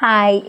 Hi,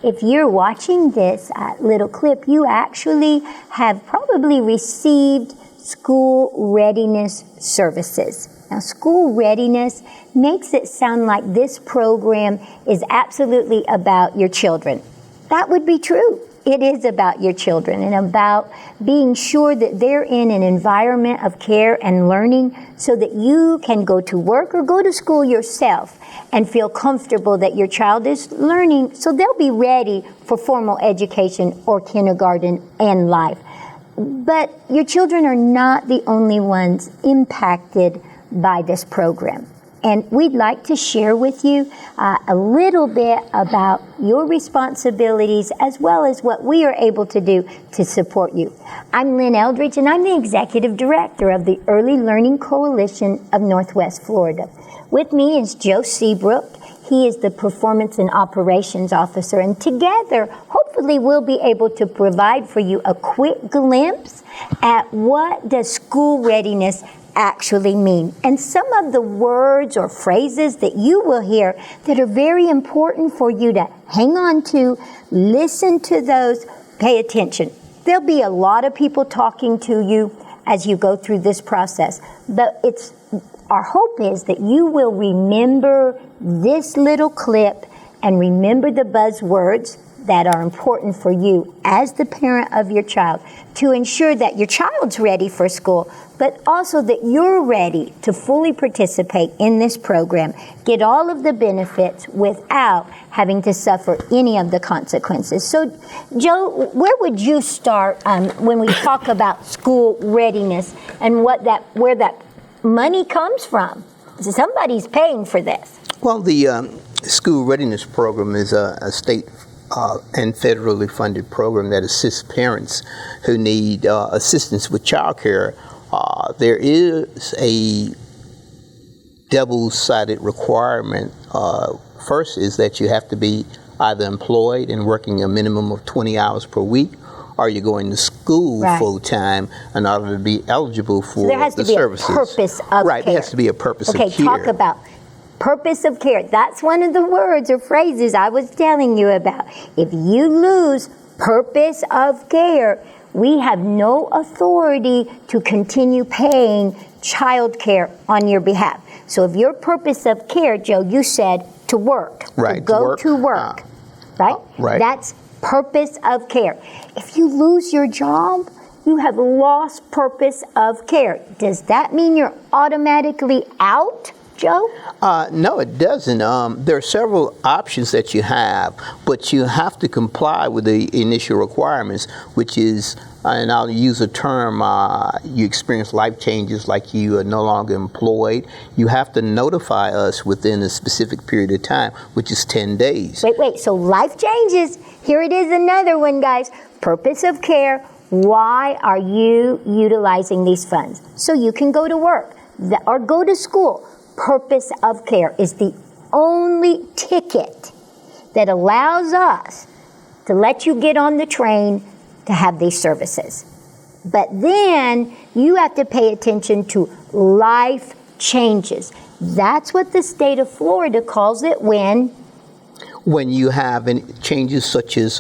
if you're watching this little clip, you actually have probably received school readiness services. Now, school readiness makes it sound like this program is absolutely about your children. That would be true. It is about your children and about being sure that they're in an environment of care and learning so that you can go to work or go to school yourself and feel comfortable that your child is learning so they'll be ready for formal education or kindergarten and life. But your children are not the only ones impacted by this program. And we'd like to share with you a little bit about your responsibilities as well as what we are able to do to support you. I'm Lynne Eldridge, and I'm the Executive Director of the Early Learning Coalition of Northwest Florida. With me is Joe Seabrook. He is the Performance and Operations Officer, and together, hopefully, we'll be able to provide for you a quick glimpse at what does school readiness actually mean, and some of the words or phrases that you will hear that are very important for you to hang on to, listen to those, pay attention. There'll be a lot of people talking to you as you go through this process, but our hope is that you will remember this little clip and remember the buzzwords that are important for you as the parent of your child to ensure that your child's ready for school, but also that you're ready to fully participate in this program, get all of the benefits without having to suffer any of the consequences. So, Joe, where would you start when we talk about school readiness and where that money comes from? Somebody's paying for this. Well, the school readiness program is a state and federally funded program that assists parents who need assistance with childcare. There is a double-sided requirement. First is that you have to be either employed and working a minimum of 20 hours per week, or you're going to school full-time in order to be eligible for the services. There has to be a purpose of care. Right, there has to be a purpose of care. Okay, talk about purpose of care. That's one of the words or phrases I was telling you about. If you lose purpose of care, we have no authority to continue paying child care on your behalf. So if your purpose of care, Joe, you said to work, right, to go to work, right? Right. That's purpose of care. If you lose your job, you have lost purpose of care. Does that mean you're automatically out, Joe? No, it doesn't. There are several options that you have, but you have to comply with the initial requirements, which is, and I'll use a term, you experience life changes like you are no longer employed. You have to notify us within a specific period of time, which is 10 days. Wait, so life changes. Here it is, another one, guys. Purpose of care. Why are you utilizing these funds? So you can go to work or go to school. Purpose of care is the only ticket that allows us to let you get on the train to have these services. But then you have to pay attention to life changes. That's what the state of Florida calls it when you have any changes such as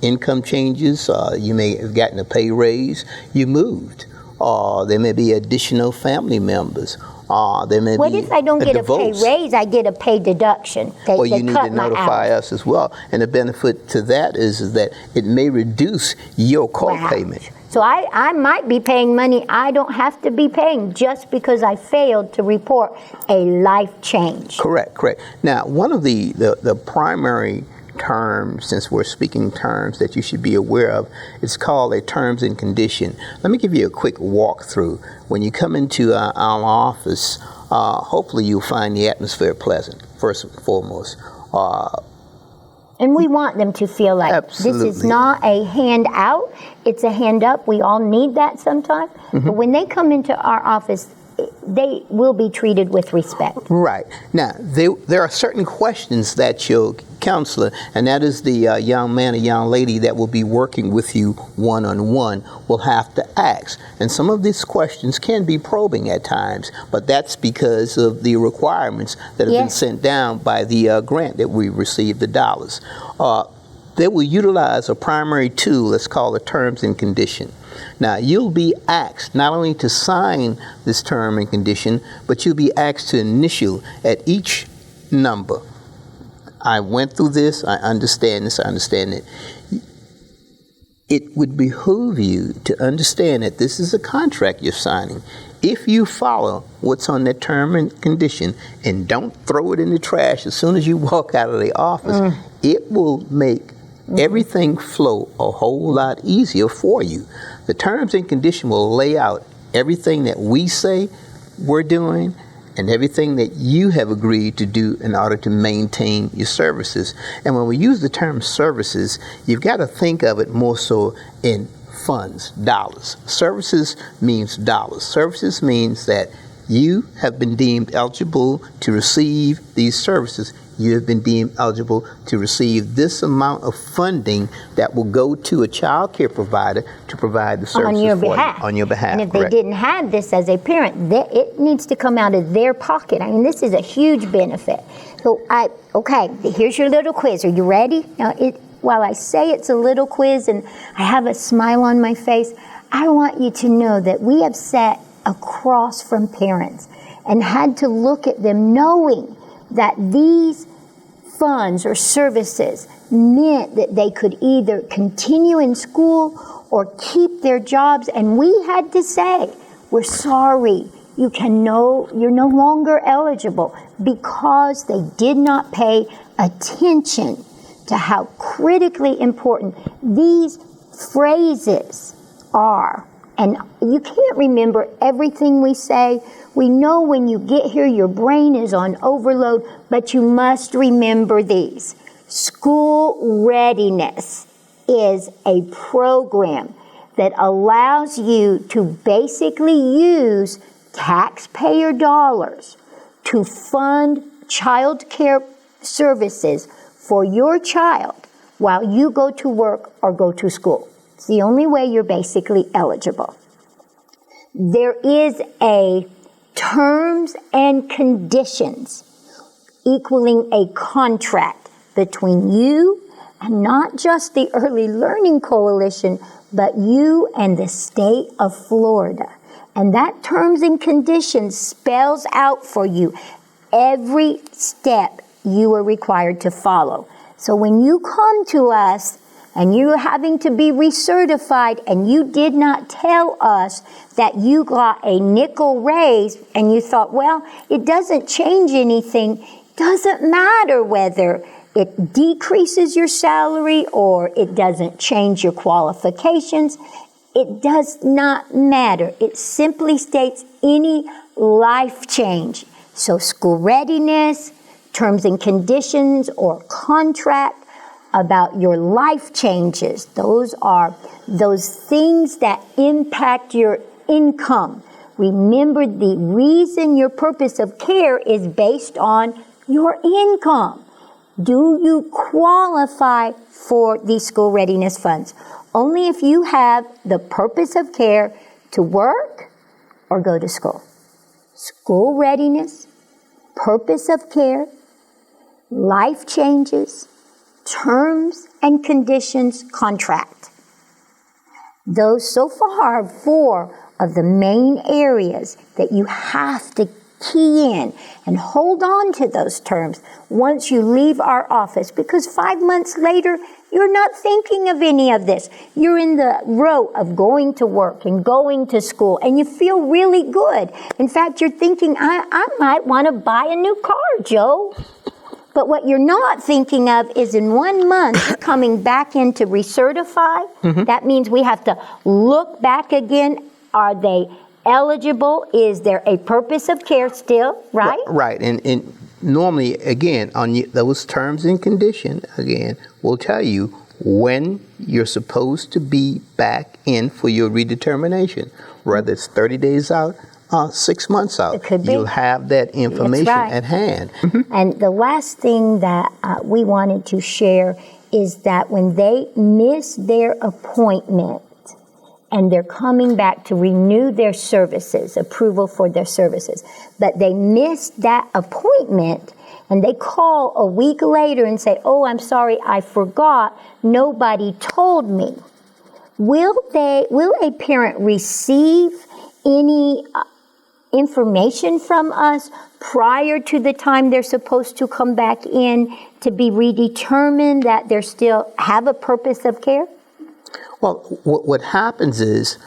income changes, you may have gotten a pay raise, you moved. There may be additional family members. What if I don't get a pay raise? I get a pay deduction. Well, you need to notify us as well. And the benefit to that is that it may reduce your co-payment. So I might be paying money I don't have to be paying just because I failed to report a life change. Correct. Now, one of the primary terms, since we're speaking terms that you should be aware of, it's called a terms and condition. Let me give you a quick walkthrough. When you come into our office, hopefully you'll find the atmosphere pleasant, first and foremost. And we want them to feel like this is not a handout, it's a hand up. We all need that sometimes. Mm-hmm. But when they come into our office, they will be treated with respect. Right. Now, there are certain questions that your counselor, and that is the young man or young lady that will be working with you one-on-one, will have to ask. And some of these questions can be probing at times, but that's because of the requirements that have been sent down by the grant that we received, the dollars. They will utilize a primary tool that's called a terms and condition. Now, you'll be asked not only to sign this term and condition, but you'll be asked to initial at each number. I went through this, I understand this, I understand it. It would behoove you to understand that this is a contract you're signing. If you follow what's on that term and condition and don't throw it in the trash as soon as you walk out of the office, it will make everything flow a whole lot easier for you. The terms and condition will lay out everything that we say we're doing and everything that you have agreed to do in order to maintain your services. And when we use the term services, you've got to think of it more so in funds, dollars. Services means dollars. Services means that you have been deemed eligible to receive these services. You have been deemed eligible to receive this amount of funding that will go to a child care provider to provide the services on your for behalf. you. On your behalf. And if correct. they didn't have this as a parent, it needs to come out of their pocket. I mean, this is a huge benefit. So here's your little quiz. Are you ready? Now, while I say it's a little quiz and I have a smile on my face, I want you to know that we have sat across from parents and had to look at them knowing that these funds or services meant that they could either continue in school or keep their jobs, and we had to say, we're sorry, you're no longer eligible, because they did not pay attention to how critically important these phrases are. And you can't remember everything we say. We know when you get here, your brain is on overload, but you must remember these. School Readiness is a program that allows you to basically use taxpayer dollars to fund child care services for your child while you go to work or go to school. It's the only way you're basically eligible. There is a terms and conditions equaling a contract between you and not just the Early Learning Coalition, but you and the state of Florida. And that terms and conditions spells out for you every step you are required to follow. So when you come to us and you're having to be recertified and you did not tell us that you got a nickel raise and you thought, well, it doesn't change anything, doesn't matter whether it decreases your salary or it doesn't change your qualifications. It does not matter. It simply states any life change. So school readiness, terms and conditions, or contract about your life changes. Those are those things that impact your income. Remember, the reason your purpose of care is based on your income. Do you qualify for these school readiness funds? Only if you have the purpose of care to work or go to school. School readiness, purpose of care, life changes, terms and conditions, contract. Those so far are 4 of the main areas that you have to key in and hold on to those terms once you leave our office, because 5 months later, you're not thinking of any of this. You're in the row of going to work and going to school, and you feel really good. In fact, you're thinking, I might want to buy a new car, Joe. But what you're not thinking of is in 1 month, you're coming back in to recertify. Mm-hmm. That means we have to look back again. Are they eligible? Is there a purpose of care still, right? Right. And normally, again, on those terms and conditions, again, we'll tell you when you're supposed to be back in for your redetermination, whether it's 30 days out, 6 months out. It could be. You'll have that information That's right. at hand. And the last thing that we wanted to share is that when they miss their appointment and they're coming back to renew their services, approval for their services, but they missed that appointment and they call a week later and say, oh, I'm sorry, I forgot, nobody told me. Will a parent receive any information from us prior to the time they're supposed to come back in to be redetermined that they still have a purpose of care? Well, what happens is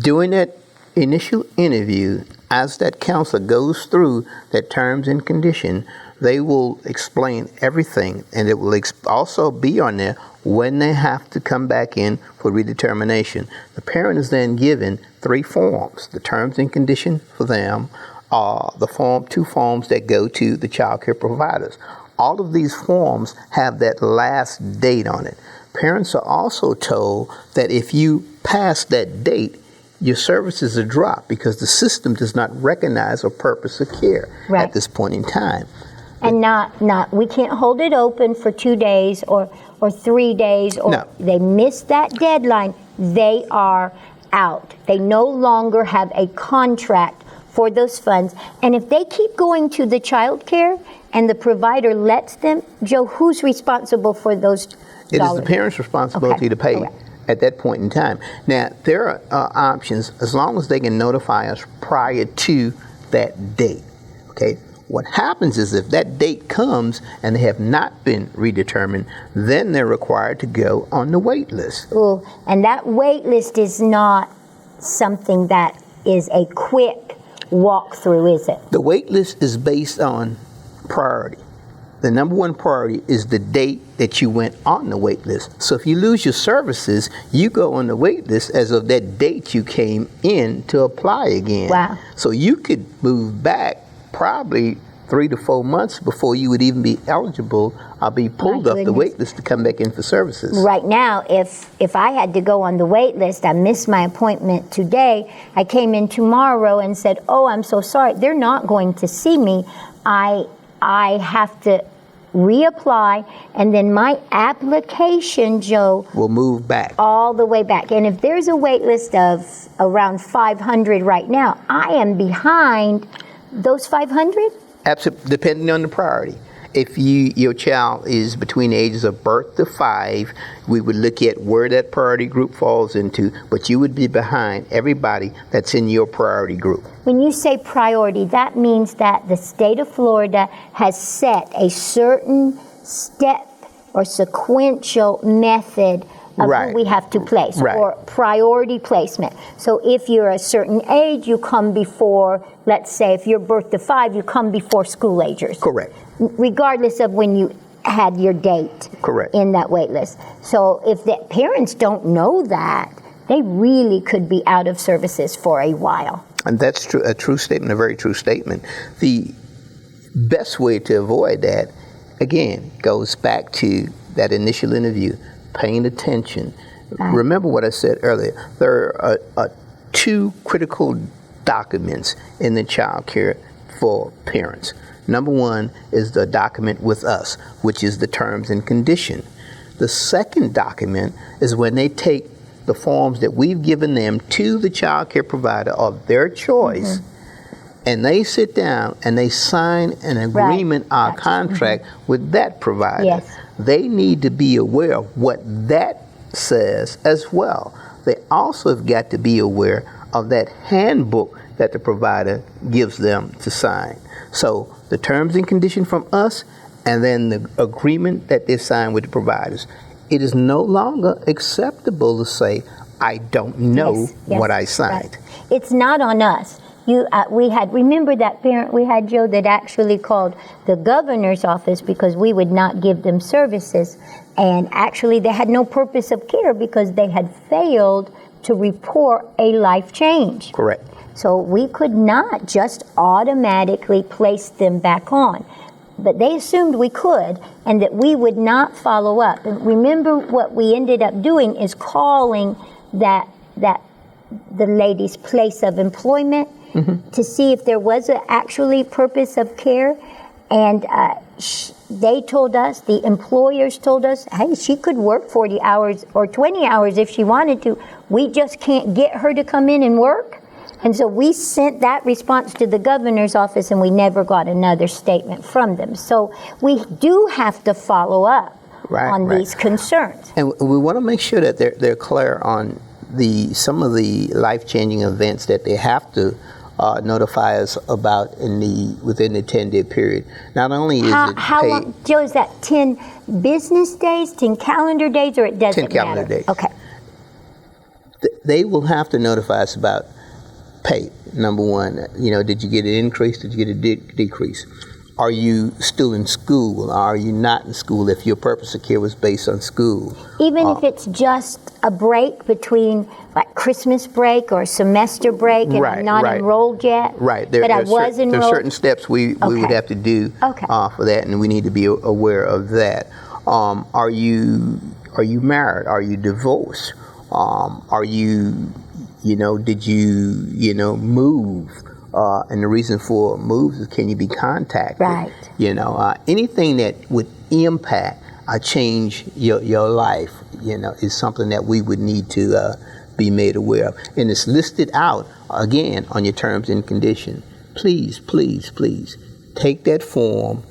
during that initial interview, as that counselor goes through that terms and condition, they will explain everything, and it will also be on there when they have to come back in for redetermination. The parent is then given 3 forms: the terms and condition for them, the 2 forms that go to the child care providers. All of these forms have that last date on it. Parents are also told that if you pass that date, your services are dropped because the system does not recognize a purpose of care at this point in time. And we can't hold it open for 2 days or 3 days, or they miss that deadline, they are out. They no longer have a contract for those funds. And if they keep going to the child care and the provider lets them, Joe, who's responsible for those dollars? It is the parent's responsibility to pay at that point in time. Now, there are options as long as they can notify us prior to that date. Okay? What happens is if that date comes and they have not been redetermined, then they're required to go on the wait list. Ooh, and that wait list is not something that is a quick walkthrough, is it? The wait list is based on priority. The number one priority is the date that you went on the wait list. So if you lose your services, you go on the wait list as of that date you came in to apply again. Wow. So you could move back probably 3 to 4 months before you would even be eligible or be pulled off the wait list to come back in for services. Right now, if I had to go on the wait list, I missed my appointment today, I came in tomorrow and said, oh, I'm so sorry, they're not going to see me. I have to reapply, and then my application, Joe, will move back all the way back. And if there's a wait list of around 500 right now, I am behind those 500? Absolutely, depending on the priority. If your child is between the ages of birth to 5, we would look at where that priority group falls into, but you would be behind everybody that's in your priority group. When you say priority, that means that the state of Florida has set a certain step or sequential method of who we have to place, or priority placement. So if you're a certain age, you come before, let's say if you're birth to 5, you come before school agers. Correct. Regardless of when you had your date in that wait list. So if the parents don't know that, they really could be out of services for a while. And that's true, a true statement, a very true statement. The best way to avoid that, again, goes back to that initial interview, paying attention. Remember what I said earlier. There are 2 critical documents in the child care for parents. Number 1 is the document with us, which is the terms and condition. The second document is when they take the forms that we've given them to the child care provider of their choice, and they sit down and they sign an agreement or contract with that provider. Yes. They need to be aware of what that says as well. They also have got to be aware of that handbook that the provider gives them to sign. So the terms and condition from us, and then the agreement that they sign with the providers. It is no longer acceptable to say, I don't know what I signed. It's not on us. Remember that parent we had, Joe, that actually called the governor's office because we would not give them services. And actually they had no purpose of care because they had failed to report a life change. Correct. So we could not just automatically place them back on. But they assumed we could, and that we would not follow up. And remember, what we ended up doing is calling the lady's place of employment to see if there was an actually purpose of care. And they told us, the employers told us, hey, she could work 40 hours or 20 hours if she wanted to. We just can't get her to come in and work. And so we sent that response to the governor's office, and we never got another statement from them. So we do have to follow up on these concerns. And we want to make sure that they're clear on some of the life-changing events that they have to notify us about within the 10-day period. Not only is it how long, Joe, is that 10 business days, 10 calendar days, or it doesn't 10 calendar matter? days. Okay. They will have to notify us about pay. Number one, did you get an increase? Did you get a decrease? Are you still in school? Are you not in school if your purpose of care was based on school? Even if it's just a break between, like Christmas break or semester break, and I'm not enrolled yet, but I was enrolled. There are certain steps we would have to do for that, and we need to be aware of that. Are you married? Are you divorced? Are you, did you, move? And the reason for moves is, can you be contacted? Right. Anything that would impact change your life, is something that we would need to be made aware of. And it's listed out, again, on your terms and conditions. Please, please, please, take that form,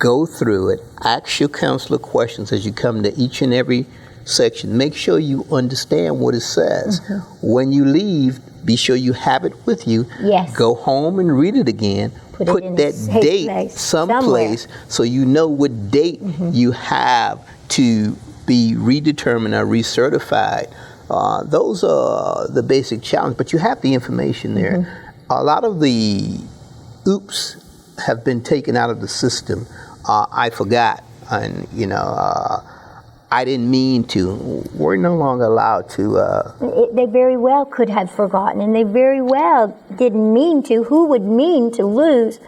go through it, ask your counselor questions as you come to each and every section. Make sure you understand what it says. When you leave, be sure you have it with you. Yes. Go home and read it again. Put that date someplace so you know what date you have to be redetermined or recertified. Those are the basic challenge, but you have the information there. A lot of the oops have been taken out of the system. I forgot, and I didn't mean to. We're no longer allowed to. They very well could have forgotten, and they very well didn't mean to. Who would mean to lose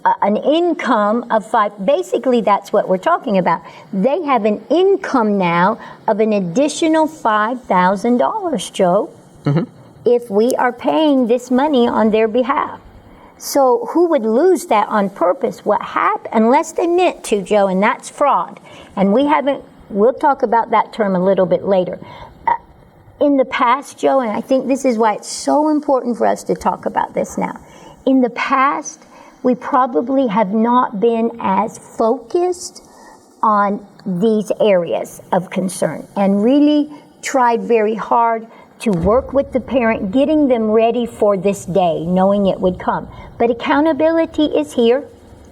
an income of $5,000? Basically, that's what we're talking about. They have an income now of an additional $5,000, Joe, if we are paying this money on their behalf. So who would lose that on purpose? What happened? Unless they meant to, Joe, and that's fraud. And we haven't. We'll talk about that term a little bit later. In the past, Joe, and I think this is why it's so important for us to talk about this now. In the past, we probably have not been as focused on these areas of concern and really tried very hard to work with the parent, getting them ready for this day, knowing it would come. But accountability is here.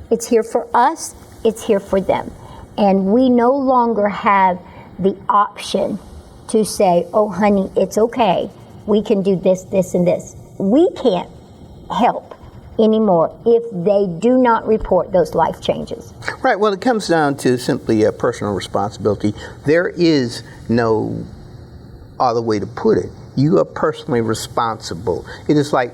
It's here for us. It's here for them. And we no longer have the option to say, oh, honey, it's okay. We can do this, this, and this. We can't help anymore if they do not report those life changes. Right. Well, it comes down to simply a personal responsibility. There is no other way to put it. You are personally responsible. It is like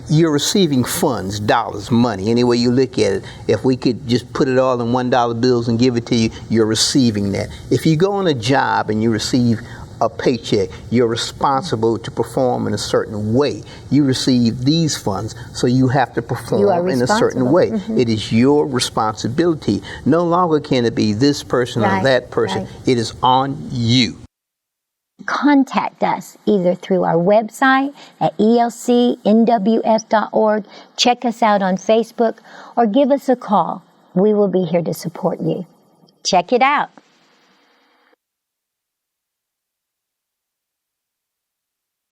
you're receiving funds, dollars, money, any way you look at it. If we could just put it all in $1 bills and give it to you, you're receiving that. If you go on a job and you receive a paycheck, you're responsible to perform in a certain way. You receive these funds, so you have to perform in a certain way. It is your responsibility. No longer can it be this person or that person. It is on you. Contact us either through our website at elcnwf.org, check us out on Facebook, or give us a call. We will be here to support you. Check it out.